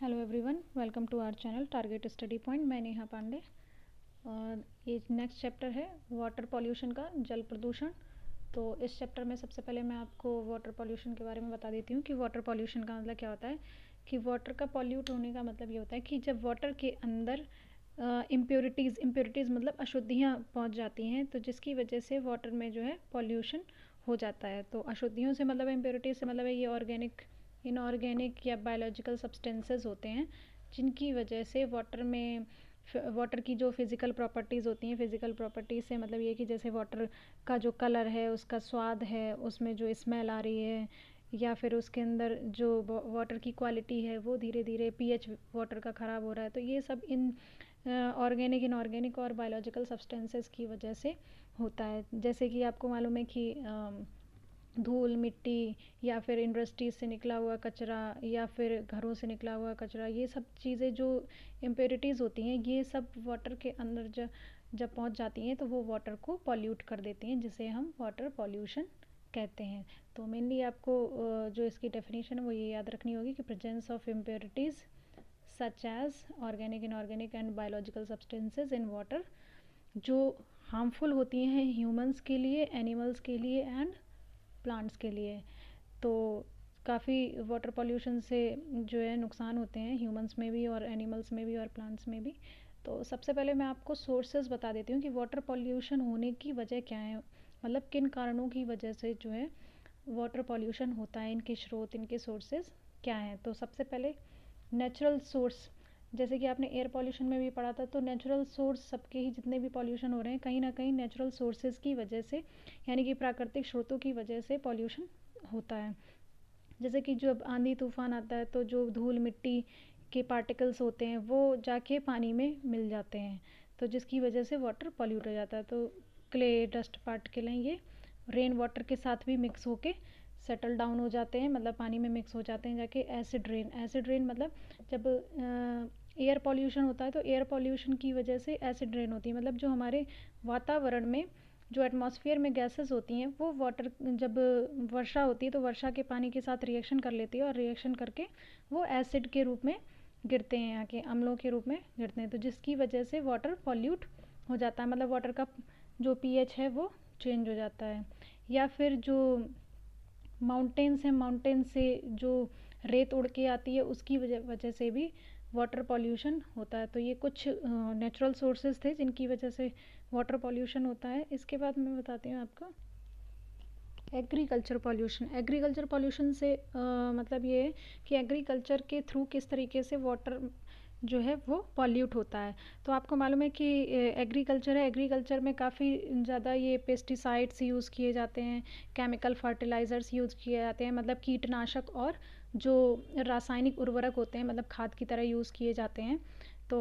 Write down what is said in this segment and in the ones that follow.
Hello everyone, welcome to our channel target study point. मैं नेहा पांडे और ये नेक्स्ट चैप्टर है वाटर पॉल्यूशन का, जल प्रदूषण। तो इस चैप्टर में सबसे पहले मैं आपको वाटर पॉल्यूशन के बारे में बता देती हूँ कि वाटर पॉल्यूशन का मतलब क्या होता है। कि वाटर का पॉल्यूट होने का मतलब ये होता है कि जब वाटर के अंदर इम्प्योरिटीज़ मतलब अशुद्धियाँ पहुँच जाती हैं, तो जिसकी वजह से वाटर में जो है पॉल्यूशन हो जाता है। तो अशुद्धियों से मतलब इम्प्योरिटीज़ से मतलब है ये ऑर्गेनिक, इनऑर्गेनिक या बायोलॉजिकल सब्सटेंसेस होते हैं जिनकी वजह से वाटर की जो फिज़िकल प्रॉपर्टीज़ होती हैं, फिज़िकल प्रॉपर्टीज़ से मतलब ये कि जैसे वाटर का जो कलर है, उसका स्वाद है, उसमें जो स्मेल आ रही है, या फिर उसके अंदर जो वाटर की क्वालिटी है वो धीरे धीरे पीएच वाटर का ख़राब हो रहा है। तो ये सब इन ऑर्गेनिक, इनऑर्गेनिक और बायोलॉजिकल सब्सटेंसेस की वजह से होता है। जैसे कि आपको मालूम है कि धूल मिट्टी या फिर इंडस्ट्रीज से निकला हुआ कचरा या फिर घरों से निकला हुआ कचरा, ये सब चीज़ें जो इम्प्योरिटीज़ होती हैं, ये सब वाटर के अंदर जब पहुंच जाती हैं तो वो वाटर को पॉल्यूट कर देती हैं, जिसे हम वाटर पॉल्यूशन कहते हैं। तो मेनली आपको जो इसकी डेफिनेशन है वो ये याद रखनी होगी कि presence of impurities such as organic, inorganic and biological substances in water, जो हार्मफुल होती हैं ह्यूमंस के लिए, एनिमल्स के लिए एंड प्लांट्स के लिए। तो काफ़ी वाटर पॉल्यूशन से जो है नुकसान होते हैं ह्यूमंस में भी और एनिमल्स में भी और प्लांट्स में भी। तो सबसे पहले मैं आपको सोर्सेज बता देती हूँ कि वाटर पॉल्यूशन होने की वजह क्या है, मतलब किन कारणों की वजह से जो है वाटर पॉल्यूशन होता है, इनके स्रोत, इनके सोर्सेज क्या हैं। तो सबसे पहले नेचुरल सोर्स, जैसे कि आपने एयर पॉल्यूशन में भी पढ़ा था, तो नेचुरल सोर्स सबके ही जितने भी पॉल्यूशन हो रहे हैं कहीं ना कहीं नेचुरल सोर्सेज की वजह से, यानी कि प्राकृतिक स्रोतों की वजह से पॉल्यूशन होता है। जैसे कि जब आंधी तूफान आता है तो जो धूल मिट्टी के पार्टिकल्स होते हैं वो जाके पानी में मिल जाते हैं, तो जिसकी वजह से वाटर पॉल्यूट हो जाता है। तो क्ले, डस्ट पार्टिकल हैं, ये रेन वाटर के साथ भी मिक्स होके सेटल डाउन हो जाते हैं, मतलब पानी में मिक्स हो जाते हैं जाके। एसिड रेन, एसिड रेन मतलब जब एयर पॉल्यूशन होता है तो एयर पॉल्यूशन की वजह से एसिड रेन होती है, मतलब जो हमारे वातावरण में जो एटमॉस्फेयर में गैसेस होती हैं वो वाटर, जब वर्षा होती है तो वर्षा के पानी के साथ रिएक्शन कर लेती है और रिएक्शन करके वो एसिड के रूप में गिरते हैं, यहाँ के अम्लों के रूप में गिरते हैं, तो जिसकी वजह से वाटर पॉल्यूट हो जाता है, मतलब वाटर का जो पीएच है वो चेंज हो जाता है। या फिर जो माउंटेन्स हैं, माउंटेन से जो रेत उड़ के आती है उसकी वजह से भी वाटर पॉल्यूशन होता है। तो ये कुछ नेचुरल सोर्सेज थे जिनकी वजह से वाटर पॉल्यूशन होता है। इसके बाद मैं बताती हूँ आपको एग्रीकल्चर पॉल्यूशन। एग्रीकल्चर पॉल्यूशन से मतलब ये है कि एग्रीकल्चर के थ्रू किस तरीके से वाटर जो है वो पॉल्यूट होता है। तो आपको मालूम है कि एग्रीकल्चर है, एग्रीकल्चर में काफ़ी ज़्यादा ये पेस्टिसाइड्स यूज़ किए जाते हैं, केमिकल फर्टिलाइज़र्स यूज़ किए जाते हैं, मतलब कीटनाशक और जो रासायनिक उर्वरक होते हैं मतलब खाद की तरह यूज़ किए जाते हैं। तो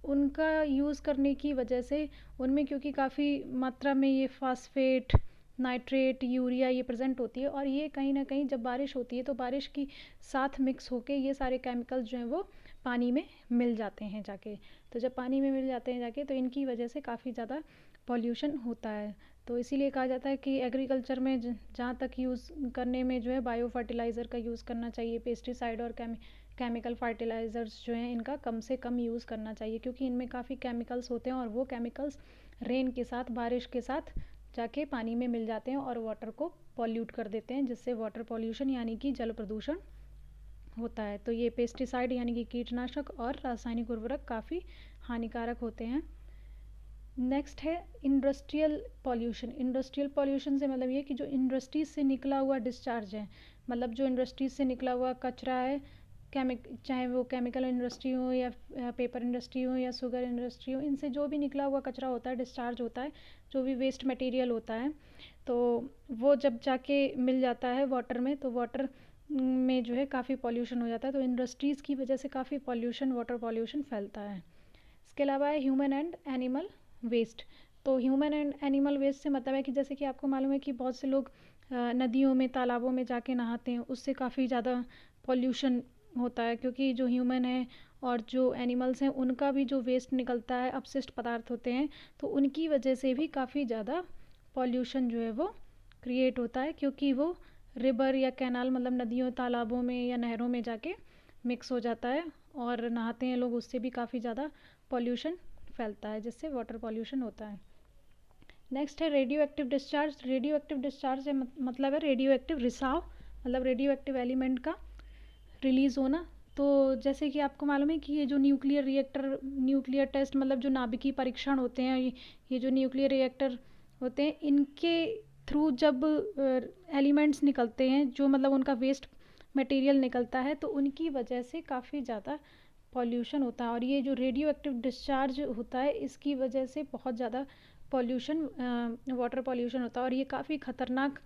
उनका यूज़ करने की वजह से उनमें क्योंकि काफ़ी मात्रा में ये फास्फेट, नाइट्रेट, यूरिया ये प्रेजेंट होती है, और ये कहीं ना कहीं जब बारिश होती है तो बारिश की साथ मिक्स होके ये सारे केमिकल्स जो हैं वो पानी में मिल जाते हैं जाके। तो जब पानी में मिल जाते हैं जाके तो इनकी वजह से काफ़ी ज़्यादा पॉल्यूशन होता है। तो इसीलिए कहा जाता है कि एग्रीकल्चर में जहाँ तक यूज़ करने में जो है बायो फर्टिलाइज़र का यूज़ करना चाहिए, पेस्टिसाइड और केमिकल फर्टिलाइज़र्स जो हैं इनका कम से कम यूज़ करना चाहिए, क्योंकि इनमें काफ़ी केमिकल्स होते हैं और वो केमिकल्स रेन के साथ, बारिश के साथ जाके पानी में मिल जाते हैं और वाटर को पॉल्यूट कर देते हैं, जिससे वाटर पॉल्यूशन यानी कि जल प्रदूषण होता है। तो ये पेस्टिसाइड यानी कि कीटनाशक और रासायनिक उर्वरक काफ़ी हानिकारक होते हैं। नेक्स्ट है इंडस्ट्रियल पॉल्यूशन। इंडस्ट्रियल पॉल्यूशन से मतलब ये कि जो इंडस्ट्रीज से निकला हुआ डिस्चार्ज है, मतलब जो इंडस्ट्रीज से निकला हुआ कचरा है, चाहे वो केमिकल इंडस्ट्री हो या पेपर इंडस्ट्री हो या शुगर इंडस्ट्री हो, इनसे जो भी निकला हुआ कचरा होता है, डिस्चार्ज होता है, जो भी वेस्ट मटेरियल होता है, तो वो जब जाके मिल जाता है वाटर में तो वाटर में जो है काफ़ी पॉल्यूशन हो जाता है। तो इंडस्ट्रीज़ की वजह से काफ़ी पॉल्यूशन, वाटर पॉल्यूशन फैलता है। इसके अलावा है ह्यूमन एंड एनिमल वेस्ट। तो ह्यूमन एंड एनिमल वेस्ट से मतलब है कि जैसे कि आपको मालूम है कि बहुत से लोग नदियों में, तालाबों में जाके नहाते हैं, उससे काफ़ी ज़्यादा पॉल्यूशन होता है, क्योंकि जो ह्यूमन है और जो एनिमल्स हैं उनका भी जो वेस्ट निकलता है, अपशिष्ट पदार्थ होते हैं, तो उनकी वजह से भी काफ़ी ज़्यादा पॉल्यूशन जो है वो क्रिएट होता है, क्योंकि वो रिवर या कैनाल मतलब नदियों, तालाबों में या नहरों में जाके मिक्स हो जाता है और नहाते हैं लोग, उससे भी काफ़ी ज़्यादा पॉल्यूशन फैलता है, जिससे वाटर पॉल्यूशन होता है। नेक्स्ट है radio active discharge. Radio active discharge से मतलब है रेडियो एक्टिव रिसाव, मतलब रेडियो एक्टिव एलिमेंट का रिलीज़ होना। तो जैसे कि आपको मालूम है कि ये जो न्यूक्लियर रिएक्टर, न्यूक्लियर टेस्ट मतलब जो नाभिकीय परीक्षण होते हैं, ये जो न्यूक्लियर रिएक्टर होते हैं, इनके थ्रू जब एलिमेंट्स निकलते हैं, जो मतलब उनका वेस्ट मटेरियल निकलता है, तो उनकी वजह से काफ़ी ज़्यादा पॉल्यूशन होता है। और ये जो रेडियो एक्टिव डिस्चार्ज होता है, इसकी वजह से बहुत ज़्यादा पॉल्यूशन, वाटर पॉल्यूशन होता है। और ये काफ़ी ख़तरनाक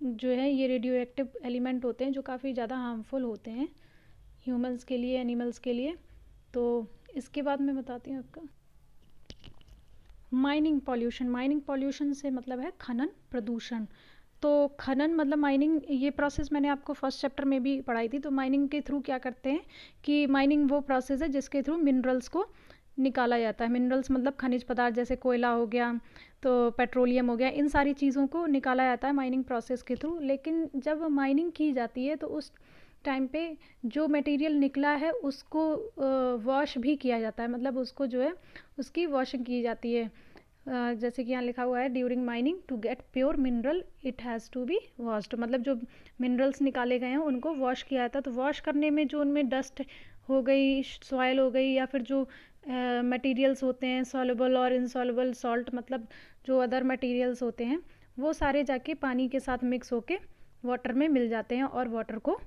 जो है ये रेडियो एक्टिव एलिमेंट होते हैं, जो काफ़ी ज़्यादा हार्मफुल होते हैं ह्यूमंस के लिए, एनिमल्स के लिए। तो इसके बाद मैं बताती हूँ आपका माइनिंग पॉल्यूशन। माइनिंग पॉल्यूशन से मतलब है खनन प्रदूषण। तो खनन मतलब माइनिंग, ये प्रोसेस मैंने आपको फर्स्ट चैप्टर में भी पढ़ाई थी। तो माइनिंग के थ्रू क्या करते हैं कि माइनिंग वो प्रोसेस है जिसके थ्रू मिनरल्स को निकाला जाता है। मिनरल्स मतलब खनिज पदार्थ, जैसे कोयला हो गया, तो पेट्रोलियम हो गया, इन सारी चीज़ों को निकाला जाता है माइनिंग प्रोसेस के थ्रू। लेकिन जब माइनिंग की जाती है तो उस टाइम पे जो मटेरियल निकला है उसको वॉश भी किया जाता है, मतलब उसको जो है उसकी वॉशिंग की जाती है। जैसे कि यहाँ लिखा हुआ है during mining to get pure mineral it has to be washed, मतलब जो मिनरल्स निकाले गए हैं उनको वॉश किया जाता है। तो वॉश करने में जो उनमें डस्ट हो गई, सॉयल हो गई, या फिर जो मटेरियल्स होते हैं सॉल्युबल और इनसॉल्युबल सॉल्ट, मतलब जो अदर मटेरियल्स होते हैं, वो सारे जाके पानी के साथ मिक्स होके वाटर में मिल जाते हैं और वाटर को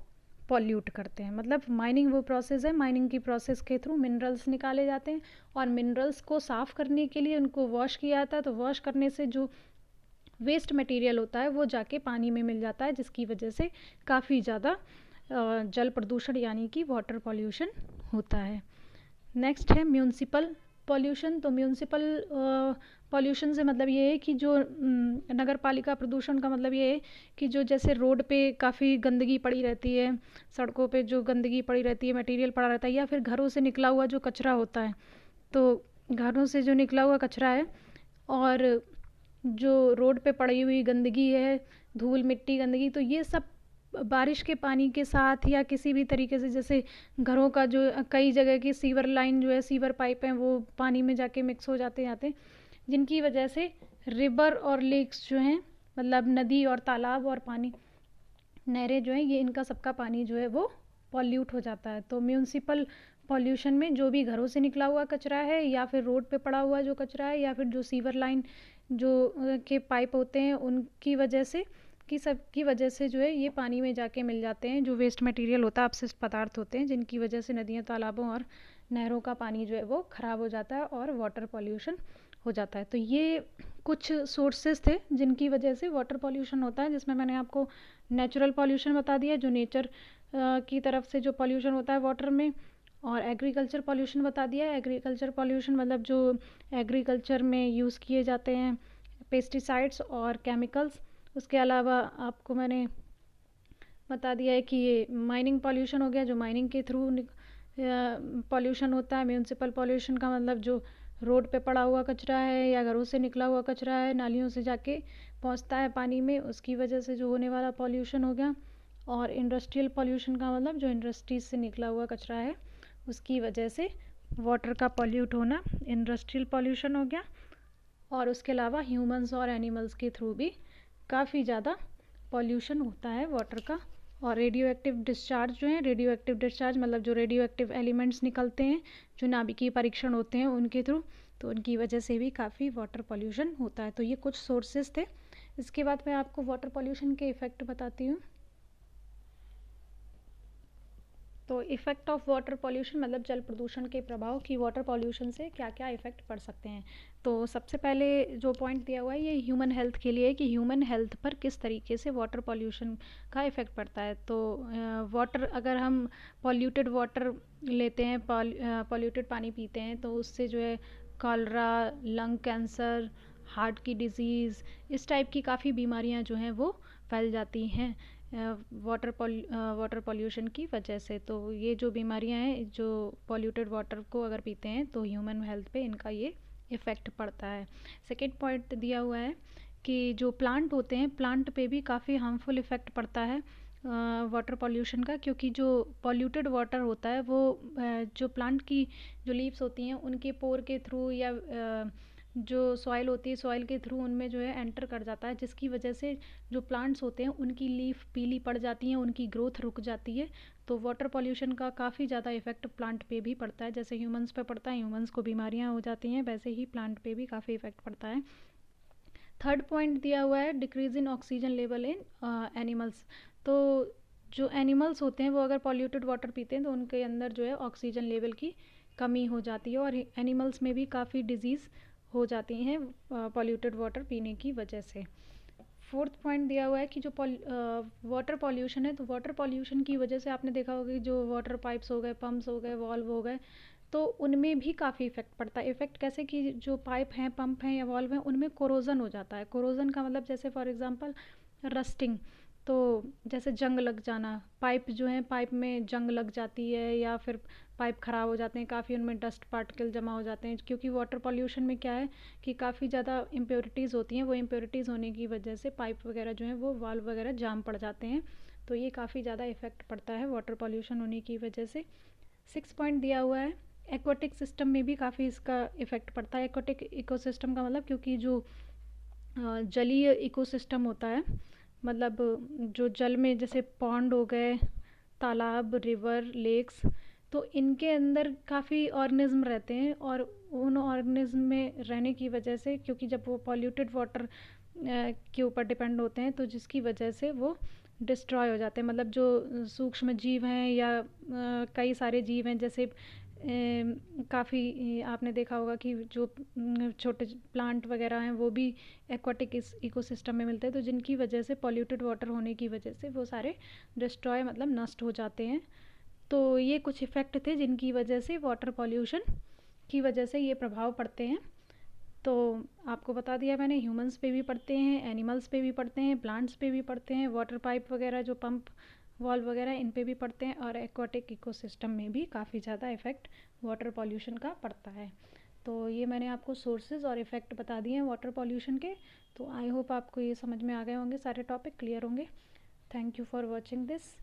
पॉल्यूट करते हैं। मतलब माइनिंग वो प्रोसेस है, माइनिंग की प्रोसेस के थ्रू मिनरल्स निकाले जाते हैं और मिनरल्स को साफ़ करने के लिए उनको वॉश किया जाता है। तो वॉश करने से जो वेस्ट मटेरियल होता है वो जाके पानी में मिल जाता है, जिसकी वजह से काफ़ी ज़्यादा जल प्रदूषण यानी कि वाटर पॉल्यूशन होता है। नेक्स्ट है म्यूनसिपल पॉल्यूशन। तो म्यूनसिपल पॉल्यूशन से मतलब ये है कि जो नगर पालिका प्रदूषण का मतलब ये है कि जो जैसे रोड पे काफ़ी गंदगी पड़ी रहती है, सड़कों पे जो गंदगी पड़ी रहती है, मटेरियल पड़ा रहता है, या फिर घरों से निकला हुआ जो कचरा होता है, तो घरों से जो निकला हुआ कचरा है और जो रोड पे पड़ी हुई गंदगी है, धूल मिट्टी गंदगी, तो ये सब बारिश के पानी के साथ या किसी भी तरीके से, जैसे घरों का जो कई जगह की सीवर लाइन जो है, सीवर पाइप हैं, वो पानी में जाके मिक्स हो जाते हैं, जिनकी वजह से रिवर और लेक्स जो हैं, मतलब नदी और तालाब और पानी, नहरें जो हैं, ये इनका सबका पानी जो है वो पॉल्यूट हो जाता है। तो म्यूनसिपल पॉल्यूशन में जो भी घरों से निकला हुआ कचरा है, या फिर रोड पे पड़ा हुआ जो कचरा है, या फिर जो सीवर लाइन जो के पाइप होते हैं उनकी वजह से, की सब की वजह से जो है ये पानी में जाके मिल जाते हैं। जो वेस्ट मटेरियल होता है, अपशिष्ट पदार्थ होते हैं, जिनकी वजह से नदियों, तालाबों और नहरों का पानी जो है वो ख़राब हो जाता है और वाटर पॉल्यूशन हो जाता है। तो ये कुछ सोर्सेज थे जिनकी वजह से वाटर पॉल्यूशन होता है, जिसमें मैंने आपको नेचुरल पॉल्यूशन बता दिया, जो नेचर की तरफ से जो पॉल्यूशन होता है वाटर में, और एग्रीकल्चर पॉल्यूशन बता दिया। एग्रीकल्चर पॉल्यूशन मतलब जो एग्रीकल्चर में यूज़ किए जाते हैं पेस्टिसाइड्स और केमिकल्स। उसके अलावा आपको मैंने बता दिया है कि ये माइनिंग पॉल्यूशन हो गया, जो माइनिंग के थ्रू पॉल्यूशन होता है। म्यूनसिपल पॉल्यूशन का मतलब जो रोड पे पड़ा हुआ कचरा है या घरों से निकला हुआ कचरा है, नालियों से जाके पहुंचता है पानी में, उसकी वजह से जो होने वाला पॉल्यूशन हो गया। और इंडस्ट्रियल पॉल्यूशन का मतलब जो इंडस्ट्रीज से निकला हुआ कचरा है उसकी वजह से वाटर का पॉल्यूट होना, इंडस्ट्रियल पॉल्यूशन हो गया। और उसके अलावा ह्यूमंस और एनिमल्स के थ्रू भी काफ़ी ज़्यादा पॉल्यूशन होता है वाटर का। और रेडियो एक्टिव डिस्चार्ज जो है, रेडियो एक्टिव डिस्चार्ज मतलब जो रेडियो एक्टिव एलिमेंट्स निकलते हैं जो नाभिकीय परीक्षण होते हैं उनके थ्रू, तो उनकी वजह से भी काफ़ी वाटर पॉल्यूशन होता है। तो ये कुछ सोर्सेज थे। इसके बाद मैं आपको वाटर पॉल्यूशन के इफ़ेक्ट बताती हूँ। तो इफ़ेक्ट ऑफ वाटर पॉल्यूशन मतलब जल प्रदूषण के प्रभाव कि वाटर पॉल्यूशन से क्या क्या इफ़ेक्ट पड़ सकते हैं। तो सबसे पहले जो पॉइंट दिया हुआ है ये ह्यूमन हेल्थ के लिए है कि ह्यूमन हेल्थ पर किस तरीके से वाटर पॉल्यूशन का इफ़ेक्ट पड़ता है। तो वाटर, अगर हम पॉल्यूटेड वाटर लेते हैं, पॉल्यूटेड पानी पीते हैं, तो उससे जो है कॉलरा, लंग कैंसर, हार्ट की डिज़ीज़, इस टाइप की काफ़ी बीमारियां जो हैं वो फैल जाती हैं वाटर पॉल्यूशन की वजह से। तो ये जो बीमारियां हैं, जो पॉल्यूटेड वाटर को अगर पीते हैं तो ह्यूमन हेल्थ पे इनका ये इफ़ेक्ट पड़ता है। सेकेंड पॉइंट दिया हुआ है कि जो प्लांट होते हैं, प्लांट पे भी काफ़ी हार्मफुल इफ़ेक्ट पड़ता है वाटर पॉल्यूशन का, क्योंकि जो पॉल्यूटेड वाटर होता है वो जो प्लांट की जो लीव्स होती हैं उनके पोर के थ्रू या जो सॉइल होती है सॉइल के थ्रू उनमें जो है एंटर कर जाता है, जिसकी वजह से जो प्लांट्स होते हैं उनकी लीफ पीली पड़ जाती हैं, उनकी ग्रोथ रुक जाती है। तो वाटर पॉल्यूशन का काफ़ी ज़्यादा इफेक्ट प्लांट पे भी पड़ता है। जैसे ह्यूमंस पे पड़ता है, ह्यूमंस को बीमारियां हो जाती हैं, वैसे ही प्लांट पे भी काफ़ी इफेक्ट पड़ता है। थर्ड पॉइंट दिया हुआ है decrease in oxygen level in animals. तो जो एनिमल्स होते हैं वो अगर पॉल्यूटेड वाटर पीते हैं तो उनके अंदर जो है ऑक्सीजन लेवल की कमी हो जाती है और एनिमल्स में भी काफ़ी डिजीज़ हो जाती हैं पॉल्यूटेड वाटर पीने की वजह से। फोर्थ पॉइंट दिया हुआ है कि जो वाटर पॉल्यूशन है, तो वाटर पॉल्यूशन की वजह से आपने देखा होगा कि जो वाटर पाइप्स हो गए, पम्प्स हो गए, वॉल्व हो गए, तो उनमें भी काफ़ी इफेक्ट पड़ता है। इफेक्ट कैसे कि जो पाइप हैं, पंप हैं या वॉल्व हैं, उनमें कोरोजन हो जाता है। कोरोजन का मतलब जैसे फॉर एग्जांपल रस्टिंग, तो जैसे जंग लग जाना, पाइप जो है पाइप में जंग लग जाती है या फिर पाइप ख़राब हो जाते हैं, काफ़ी उनमें डस्ट पार्टिकल जमा हो जाते हैं। क्योंकि वाटर पॉल्यूशन में क्या है कि काफ़ी ज़्यादा इम्प्योरिटीज़ होती हैं, वो इम्प्योरिटीज़ होने की वजह से पाइप वगैरह जो हैं वो वाल्व वगैरह जाम पड़ जाते हैं। तो ये काफ़ी ज़्यादा इफेक्ट पड़ता है वाटर पॉल्यूशन होने की वजह से। 6 पॉइंट दिया हुआ है एक्वाटिक सिस्टम में भी काफ़ी इसका इफ़ेक्ट पड़ता है। एक्वाटिक इकोसिस्टम का मतलब क्योंकि जो जलीय इकोसिस्टम होता है, मतलब जो जल में जैसे पॉन्ड हो गए, तालाब, रिवर, लेक्स, तो इनके अंदर काफ़ी ऑर्गेनिज्म रहते हैं और उन ऑर्गेनिज्म में रहने की वजह से, क्योंकि जब वो पॉल्यूटेड वाटर के ऊपर डिपेंड होते हैं तो जिसकी वजह से वो डिस्ट्रॉय हो जाते हैं। मतलब जो सूक्ष्म जीव हैं या कई सारे जीव हैं, जैसे काफ़ी आपने देखा होगा कि जो छोटे प्लांट वगैरह हैं वो भी एक्वाटिक इस इकोसिस्टम में मिलते हैं, तो जिनकी वजह से पॉल्यूटेड वाटर होने की वजह से वो सारे डिस्ट्रॉय मतलब नष्ट हो जाते हैं। तो ये कुछ इफ़ेक्ट थे जिनकी वजह से वाटर पॉल्यूशन की वजह से ये प्रभाव पड़ते हैं। तो आपको बता दिया मैंने, ह्यूमंस पे भी पड़ते हैं, एनिमल्स पे भी पड़ते हैं, प्लांट्स पे भी पड़ते हैं, वाटर पाइप वगैरह जो पंप वॉल्व वगैरह इन पे भी पड़ते हैं, और एक्वाटिक इकोसिस्टम में भी काफ़ी ज़्यादा इफ़ेक्ट वाटर पॉल्यूशन का पड़ता है। तो ये मैंने आपको सोर्सेज और इफ़ेक्ट बता दिए हैं वाटर पॉल्यूशन के। तो आई होप आपको ये समझ में आ गए होंगे, सारे टॉपिक क्लियर होंगे। Thank you for watching this.